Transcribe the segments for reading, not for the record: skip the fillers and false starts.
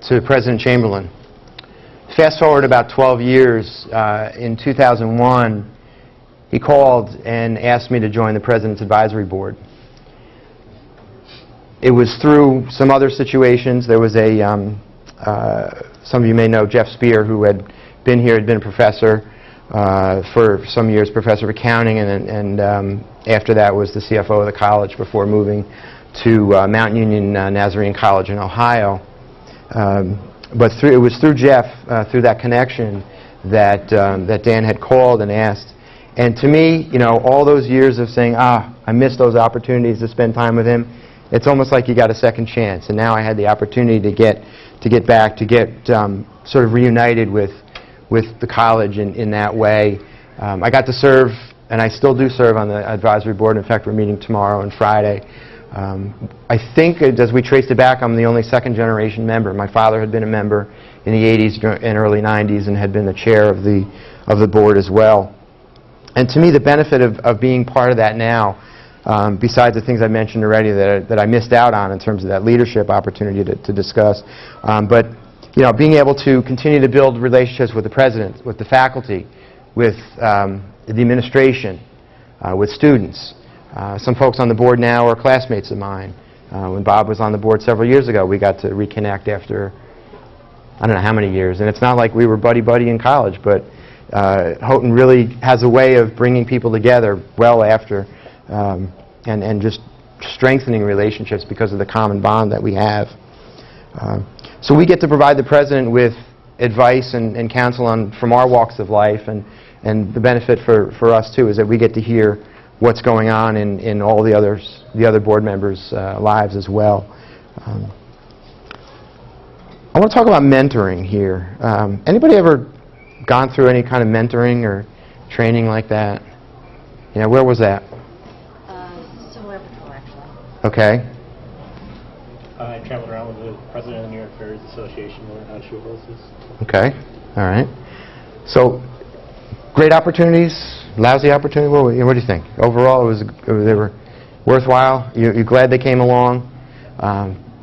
to President Chamberlain. Fast forward about 12 years, in 2001, he called and asked me to join the President's Advisory Board. It was through some other situations. There was some of you may know Jeff Spear, who had been here, had been a professor for some years, professor of accounting, and after that was the CFO of the college before moving to Mount Union Nazarene College in Ohio. But it was through Jeff, through that connection, that Dan had called and asked. And to me, all those years of saying, I missed those opportunities to spend time with him, it's almost like you got a second chance. And now I had the opportunity to get back, to get sort of reunited with the college in that way. I got to serve, and I still do serve on the advisory board. In fact, we're meeting tomorrow and Friday. I think, as we traced it back, I'm the only second-generation member. My father had been a member in the 80s and early 90s and had been the chair of the board as well. And to me, the benefit of being part of that now, besides the things I mentioned already that I missed out on in terms of that leadership opportunity to discuss, but being able to continue to build relationships with the president, with the faculty, with the administration, with students. Some folks on the board now are classmates of mine. When Bob was on the board several years ago, we got to reconnect after I don't know how many years. And it's not like we were buddy-buddy in college, but Houghton really has a way of bringing people together well after and just strengthening relationships because of the common bond that we have. So we get to provide the president with advice and counsel from our walks of life, and the benefit for us too is that we get to hear what's going on in all the other board members' lives as well. I want to talk about mentoring here. Anybody ever gone through any kind of mentoring or training like that? Where was that? Somewhere before, actually. Okay. I traveled around with the president of the New York Ferries Association learning how to shoot horses. Okay. All right. So, great opportunities, lousy opportunities. What do you think? Overall, they were worthwhile. You're glad they came along.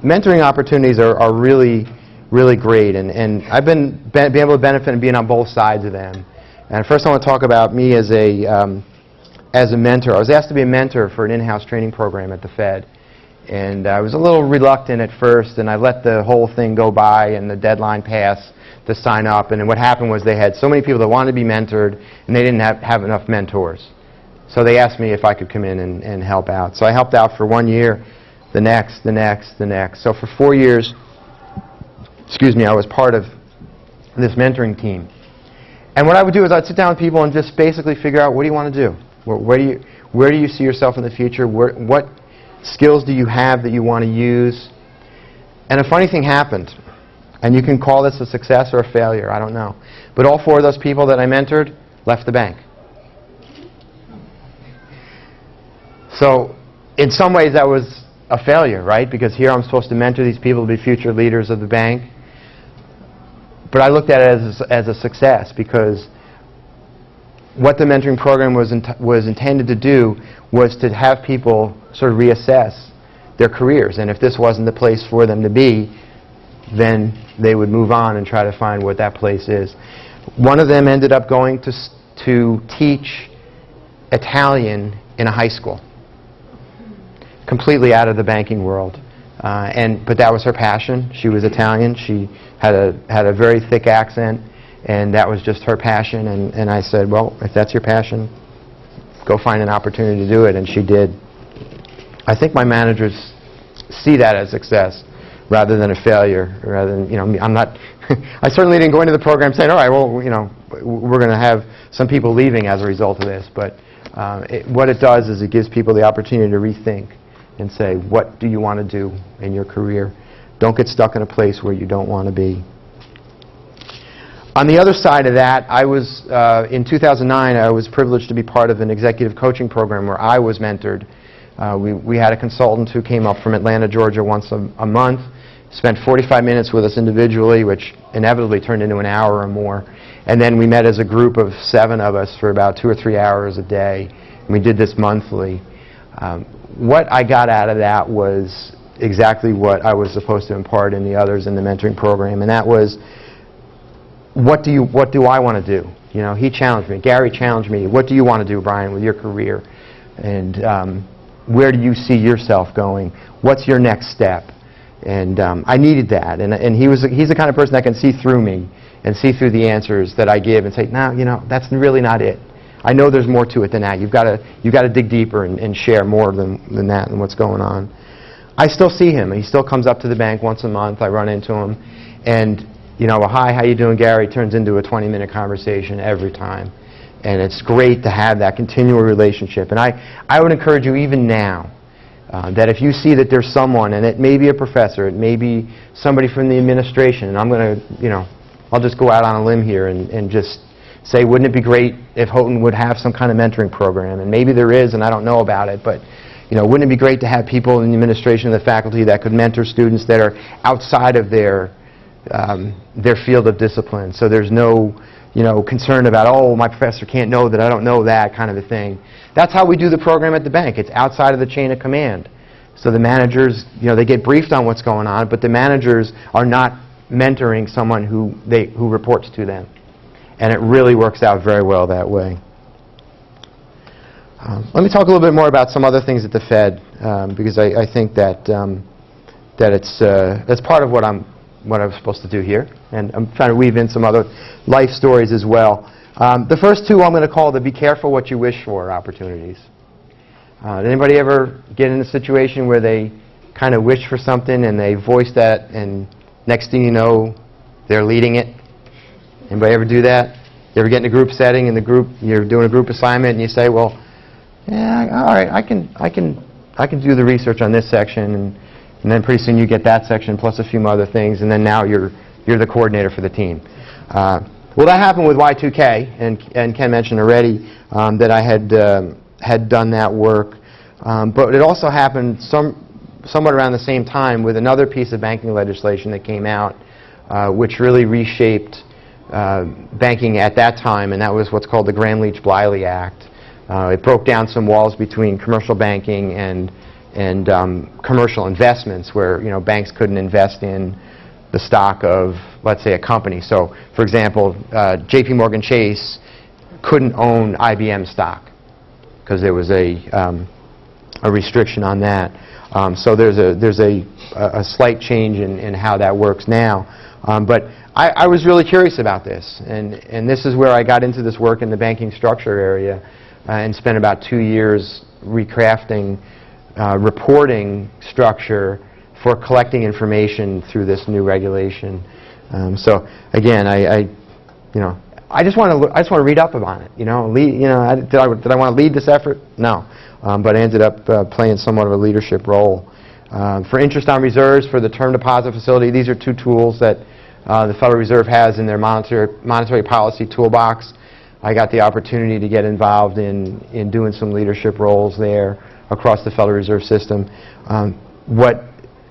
Mentoring opportunities are really, really great, and I've been able to benefit and being on both sides of them. And first, I want to talk about me as a mentor. I was asked to be a mentor for an in-house training program at the Fed. And I was a little reluctant at first, and I let the whole thing go by and the deadline pass to sign up. And then what happened was they had so many people that wanted to be mentored, and they didn't have enough mentors. So they asked me if I could come in and help out. So I helped out for 1 year, the next. So for 4 years, I was part of this mentoring team. And what I would do is I'd sit down with people and just basically figure out, what do you want to do? Where do you see yourself in the future? What skills do you have that you want to use? And a funny thing happened. And you can call this a success or a failure, I don't know. But all 4 of those people that I mentored left the bank. So in some ways that was a failure, right? Because here I'm supposed to mentor these people to be future leaders of the bank. But I looked at it as a success, because what the mentoring program was intended to do was to have people sort of reassess their careers. And if this wasn't the place for them to be, then they would move on and try to find what that place is. One of them ended up going to teach Italian in a high school, completely out of the banking world. But that was her passion. She was Italian. She had a very thick accent, and that was just her passion. And I said, well, if that's your passion, go find an opportunity to do it. And she did. I think my managers see that as success rather than a failure. Rather than, I'm not. I certainly didn't go into the program saying, all right, well, we're going to have some people leaving as a result of this. But what it does is it gives people the opportunity to rethink and say, what do you want to do in your career? Don't get stuck in a place where you don't want to be. On the other side of that, I was, in 2009, I was privileged to be part of an executive coaching program where I was mentored. We had a consultant who came up from Atlanta, Georgia once a month, spent 45 minutes with us individually, which inevitably turned into an hour or more. And then we met as a group of 7 of us for about 2 or 3 hours a day. And we did this monthly. What I got out of that was exactly what I was supposed to impart in the others in the mentoring program, and that was, what do I want to do? You know, he challenged me. Gary challenged me. What do you want to do, Brian, with your career? And where do you see yourself going? What's your next step? And I needed that. And he's the kind of person that can see through me and see through the answers that I give and say, no, you know, that's really not it. I know there's more to it than that. You've got to dig deeper and share more than that and what's going on. I still see him. He still comes up to the bank once a month. I run into him, and you know, hi, how you doing, Gary? Turns into a 20-minute conversation every time, and it's great to have that continual relationship. And I would encourage you even now that if you see that there's someone, and it may be a professor, it may be somebody from the administration, and I'm going to, you know, I'll just go out on a limb here and just say, wouldn't it be great if Houghton would have some kind of mentoring program? And maybe there is, and I don't know about it, but you know, wouldn't it be great to have people in the administration and the faculty that could mentor students that are outside of their field of discipline? So there's no, you know, concern about, oh, my professor can't know that I don't know that kind of a thing. That's how we do the program at the bank. It's outside of the chain of command. So the managers, you know, they get briefed on what's going on, but the managers are not mentoring someone who reports to them. And it really works out very well that way. Let me talk a little bit more about some other things at the Fed, because I think that that's part of what I'm supposed to do here, and I'm trying to weave in some other life stories as well. The first two I'm going to call the "be careful what you wish for" opportunities. Did anybody ever get in a situation where they kind of wish for something and they voice that, and next thing you know, they're leading it? Anybody ever do that? You ever get in a group setting and you're doing a group assignment and you say, well, yeah, all right, I can do the research on this section, and then pretty soon you get that section plus a few other things, and then now you're the coordinator for the team. Well, that happened with Y2K, and Ken mentioned already that I had done that work, but it also happened somewhat around the same time with another piece of banking legislation that came out, which really reshaped banking at that time, and that was what's called the Gramm-Leach-Bliley Act. It broke down some walls between commercial banking and commercial investments, where, you know, banks couldn't invest in the stock of, let's say, a company. So, for example, J.P. Morgan Chase couldn't own IBM stock because there was a restriction on that. So there's a slight change in how that works now. But I was really curious about this, and this is where I got into this work in the banking structure area, and spent about 2 years recrafting reporting structure for collecting information through this new regulation. So again, I just want to read up on it. Did I want to lead this effort? No, but I ended up playing somewhat of a leadership role. For interest on reserves, for the term deposit facility, these are two tools that the Federal Reserve has in their monetary policy toolbox. I got the opportunity to get involved in doing some leadership roles there across the Federal Reserve System. What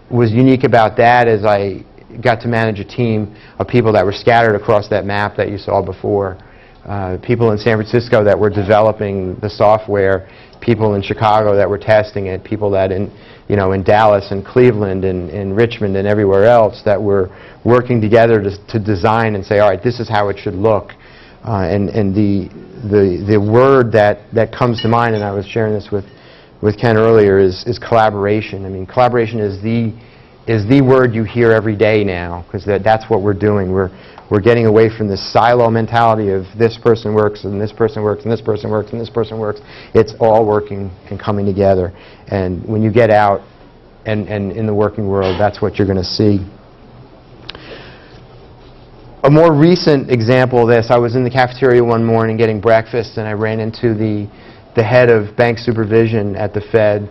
was unique about that is I got to manage a team of people that were scattered across that map that you saw before. People in San Francisco that were developing the software, people in Chicago that were testing it, people that in Dallas and Cleveland and Richmond and everywhere else that were working together to design and say, all right, this is how it should look. And the word that comes to mind, and I was sharing this with Ken earlier, is collaboration. I mean, collaboration is the word you hear every day now, because that's what we're doing. We're getting away from this silo mentality of this person works and this person works and this person works and this person works. It's all working and coming together. And when you get out and in the working world, that's what you're going to see. A more recent example of this, I was in the cafeteria one morning getting breakfast, and I ran into the head of bank supervision at the Fed,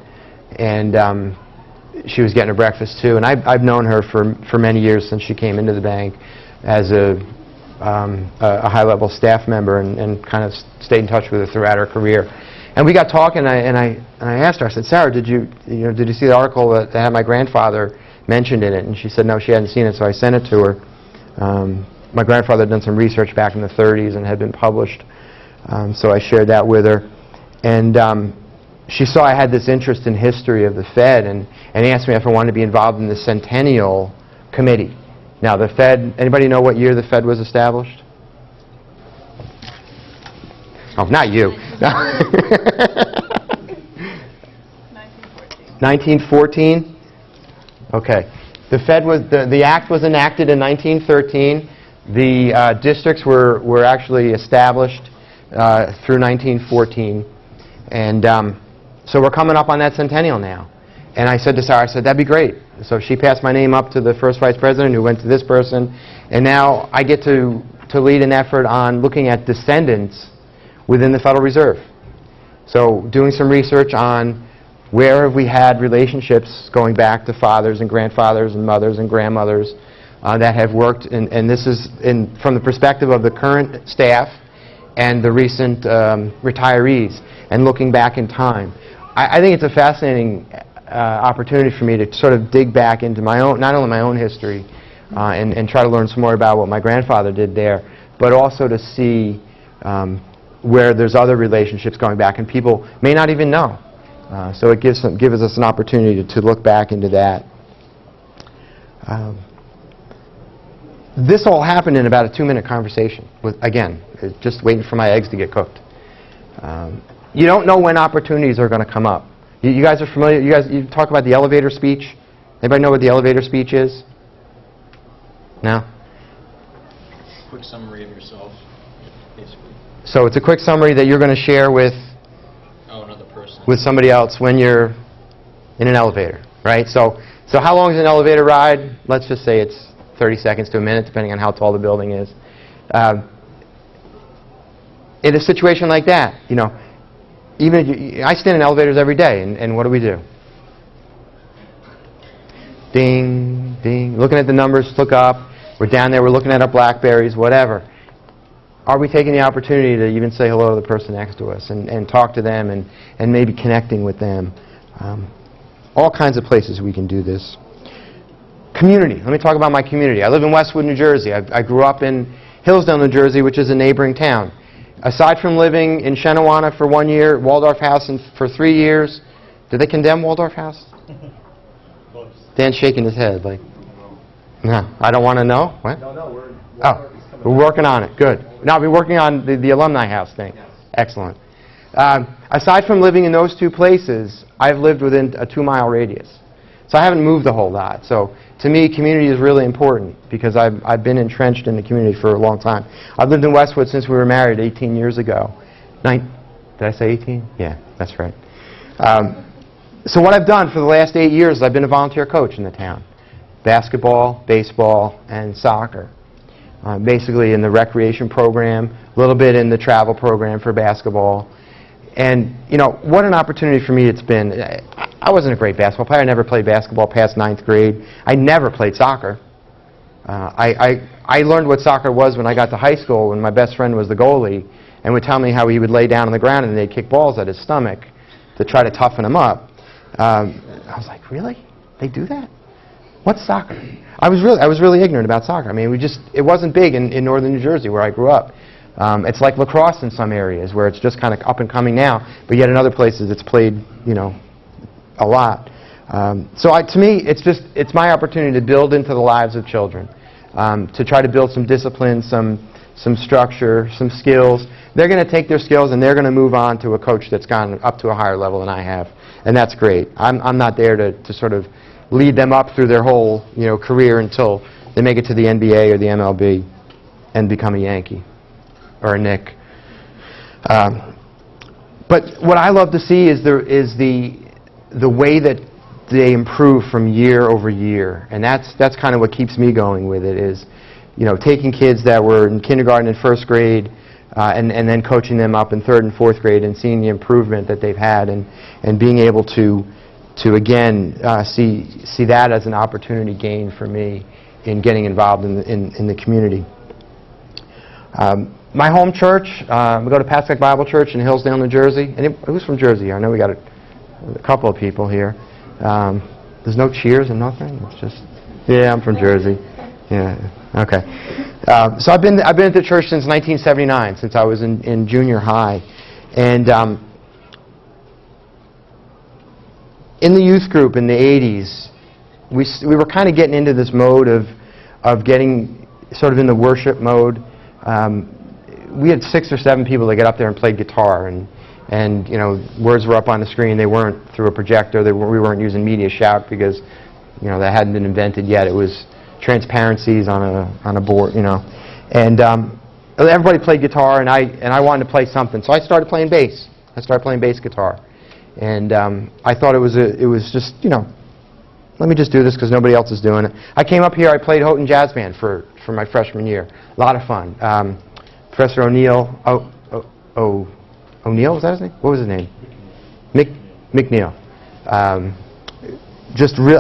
and she was getting her breakfast too. And I've known her for many years, since she came into the bank as a high-level staff member, and kind of stayed in touch with her throughout her career. And we got talking, and I asked her, I said, Sarah, did you see the article that had my grandfather mentioned in it? And she said no, she hadn't seen it, so I sent it to her. My grandfather had done some research back in the 30s and had been published, so I shared that with her. And she saw I had this interest in history of the Fed and asked me if I wanted to be involved in the Centennial Committee. Now, the Fed, anybody know what year the Fed was established? Oh, not you. 1914? Okay. The Fed was, the act was enacted in 1913. The districts were actually established through 1914. And so we're coming up on that centennial now. And I said to Sarah, I said, that'd be great. So she passed my name up to the first vice president, who went to this person. And now I get to lead an effort on looking at descendants within the Federal Reserve. So doing some research on where have we had relationships going back to fathers and grandfathers and mothers and grandmothers that have worked. And this is from the perspective of the current staff and the recent retirees, and looking back in time. I think it's a fascinating opportunity for me to sort of dig back into my own, not only my own history, and try to learn some more about what my grandfather did there, but also to see where there's other relationships going back and people may not even know. So it gives us an opportunity to look back into that. This all happened in about a 2-minute conversation with, again, just waiting for my eggs to get cooked. You don't know when opportunities are going to come up. You guys are familiar, you talk about the elevator speech. Anybody know what the elevator speech is? No? Quick summary of yourself, basically. So it's a quick summary that you're going to share with Another person. with somebody else when you're in an elevator, right? So how long is an elevator ride? Let's just say it's 30 seconds to a minute, depending on how tall the building is. In a situation like that, you know, even if I stand in elevators every day, and what do? Ding, ding, looking at the numbers, look up. We're down there, we're looking at our BlackBerries, whatever. Are we taking the opportunity to even say hello to the person next to us and talk to them and maybe connecting with them? All kinds of places we can do this. Community. Let me talk about my community. I live in Westwood, New Jersey. I grew up in Hillsdale, New Jersey, which is a neighboring town. Aside from living in Chenawanna for 1 year, Waldorf House for 3 years. Did they condemn Waldorf House? Dan's shaking his head like, no, I don't want to know. What? No, we're working on it. Good. Now, we're working on the alumni house thing. Yes. Excellent. Aside from living in those two places, I've lived within a 2-mile radius. So I haven't moved a whole lot. So to me, community is really important because I've been entrenched in the community for a long time. I've lived in Westwood since we were married 18 years ago. Did I say 18? Yeah, that's right. So what I've done for the last 8 years is I've been a volunteer coach in the town. Basketball, baseball, and soccer. Basically in the recreation program, a little bit in the travel program for basketball. And, you know, what an opportunity for me it's been. I wasn't a great basketball player. I never played basketball past 9th grade. I never played soccer. I learned what soccer was when I got to high school when my best friend was the goalie and would tell me how he would lay down on the ground and they'd kick balls at his stomach to try to toughen him up. I was like, really? They do that? What's soccer? I was really ignorant about soccer. I mean, it wasn't big in northern New Jersey where I grew up. It's like lacrosse in some areas where it's just kind of up and coming now, but yet in other places it's played, you know, a lot. So to me, it's my opportunity to build into the lives of children, to try to build some discipline, some structure, some skills. They're going to take their skills and they're going to move on to a coach that's gone up to a higher level than I have, and that's great. I'm not there to sort of lead them up through their whole, you know, career until they make it to the NBA or the MLB and become a Yankee or a Knick. But what I love to see is the way that they improve from year over year, and that's kind of what keeps me going with it. Is, you know, taking kids that were in kindergarten and 1st grade, and then coaching them up in 3rd and 4th grade, and seeing the improvement that they've had, and being able to again see that as an opportunity gain for me in getting involved in the community. My home church, we go to Pascack Bible Church in Hillsdale, New Jersey. And who's from Jersey here? I know we got a couple of people here. There's no cheers and nothing. It's just, yeah, I'm from Jersey. Yeah, okay. So I've been at the church since 1979, since I was in junior high, and in the youth group in the 80s, we were kind of getting into this mode of getting sort of in the worship mode. We had 6 or 7 people that got up there and played guitar, and you know, words were up on the screen. They weren't through a projector. We weren't using Media Shout because, you know, that hadn't been invented yet. It was transparencies on a board, you know. And everybody played guitar, and I wanted to play something, so I started playing bass. I started playing bass guitar, and I thought it was just, you know, let me just do this because nobody else is doing it. I came up here. I played Houghton Jazz Band for my freshman year. A lot of fun. Professor O'Neill. O'Neill, was that his name? What was his name? McNeil. I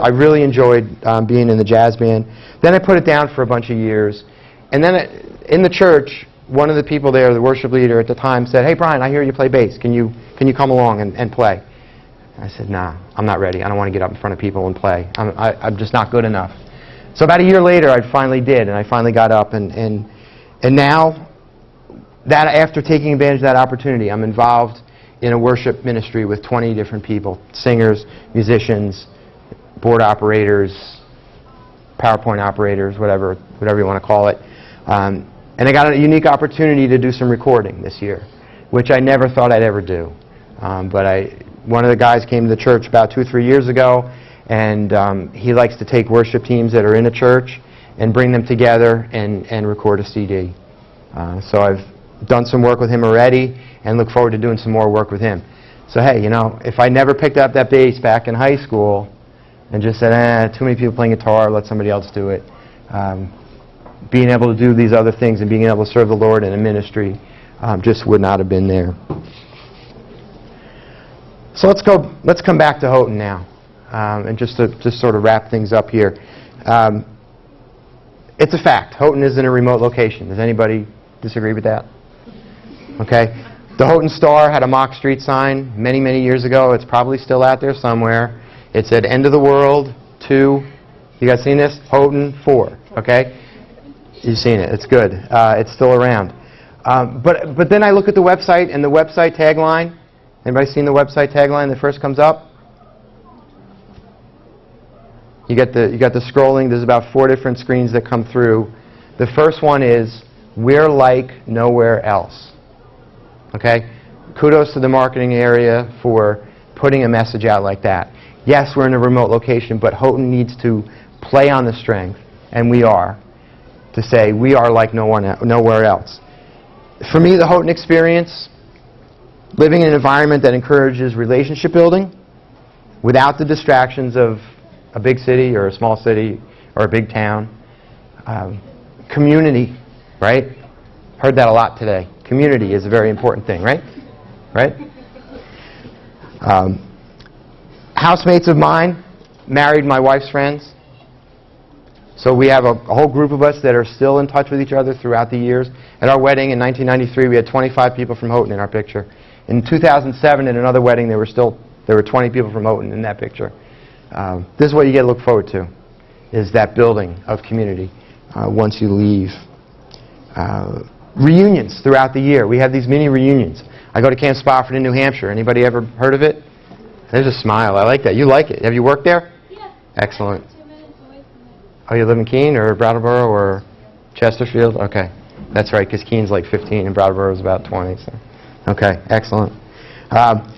really enjoyed being in the jazz band. Then I put it down for a bunch of years. And then in the church, one of the people there, the worship leader at the time, said, "Hey, Brian, I hear you play bass. Can you come along and play?" I said, "Nah, I'm not ready. I don't want to get up in front of people and play. I'm just not good enough." So about a year later, I finally did, and I finally got up. And now, that after taking advantage of that opportunity, I'm involved in a worship ministry with 20 different people, singers, musicians, board operators, PowerPoint operators, whatever you want to call it. And I got a unique opportunity to do some recording this year, which I never thought I'd ever do. One of the guys came to the church about 2 or 3 years ago, and he likes to take worship teams that are in a church and bring them together and record a CD. So I've done some work with him already and look forward to doing some more work with him. So hey, you know, if I never picked up that bass back in high school and just said, too many people playing guitar, let somebody else do it, being able to do these other things and being able to serve the Lord in a ministry just would not have been there. So let's come back to Houghton now, and just sort of wrap things up here. It's a fact. Houghton is in a remote location. Does anybody disagree with that? Okay. The Houghton Star had a mock street sign many, many years ago. It's probably still out there somewhere. It said "End of the World 2." You guys seen this? Houghton 4. Okay. You've seen it. It's good. It's still around. But then I look at the website, and the website tagline. Anybody seen the website tagline that first comes up? You got the scrolling. There's about 4 different screens that come through. The first one is "We're like nowhere else." Okay? Kudos to the marketing area for putting a message out like that. Yes, we're in a remote location, but Houghton needs to play on the strength, and we are, to say we are like nowhere else. For me, the Houghton experience, living in an environment that encourages relationship building without the distractions of a big city or a small city or a big town. Community, right? Heard that a lot today. Community is a very important thing, right? Right? Housemates of mine married my wife's friends. So we have a whole group of us that are still in touch with each other throughout the years. At our wedding in 1993, we had 25 people from Houghton in our picture. In 2007, at another wedding, there were 20 people from Houghton in that picture. This is what you get to look forward to, is that building of community once you leave. Reunions throughout the year. We have these mini reunions. I go to Camp Spofford in New Hampshire. Anybody ever heard of it? There's a smile. I like that. You like it. Have you worked there? Yeah. Excellent. 2 minutes away from it. Oh, you live in Keene or Brattleboro or Chesterfield? Okay. That's right, because Keene's like 15 and Brattleboro is about 20. So. Okay, excellent.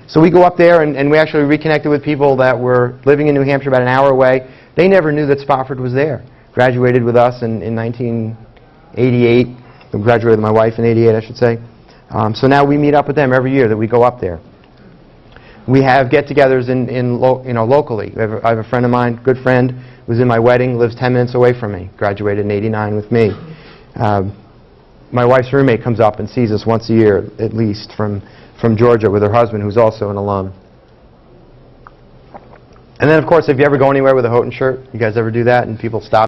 So we go up there and we actually reconnected with people that were living in New Hampshire about an hour away. They never knew that Spofford was there. Graduated with us in 1988. Graduated with my wife in 88, I should say. So now we meet up with them every year that we go up there. We have get-togethers locally. I have a friend of mine, good friend, was in my wedding, lives 10 minutes away from me. Graduated in 89 with me. My wife's roommate comes up and sees us once a year, at least, from Georgia with her husband, who's also an alum. And then, of course, if you ever go anywhere with a Houghton shirt, you guys ever do that, and people stop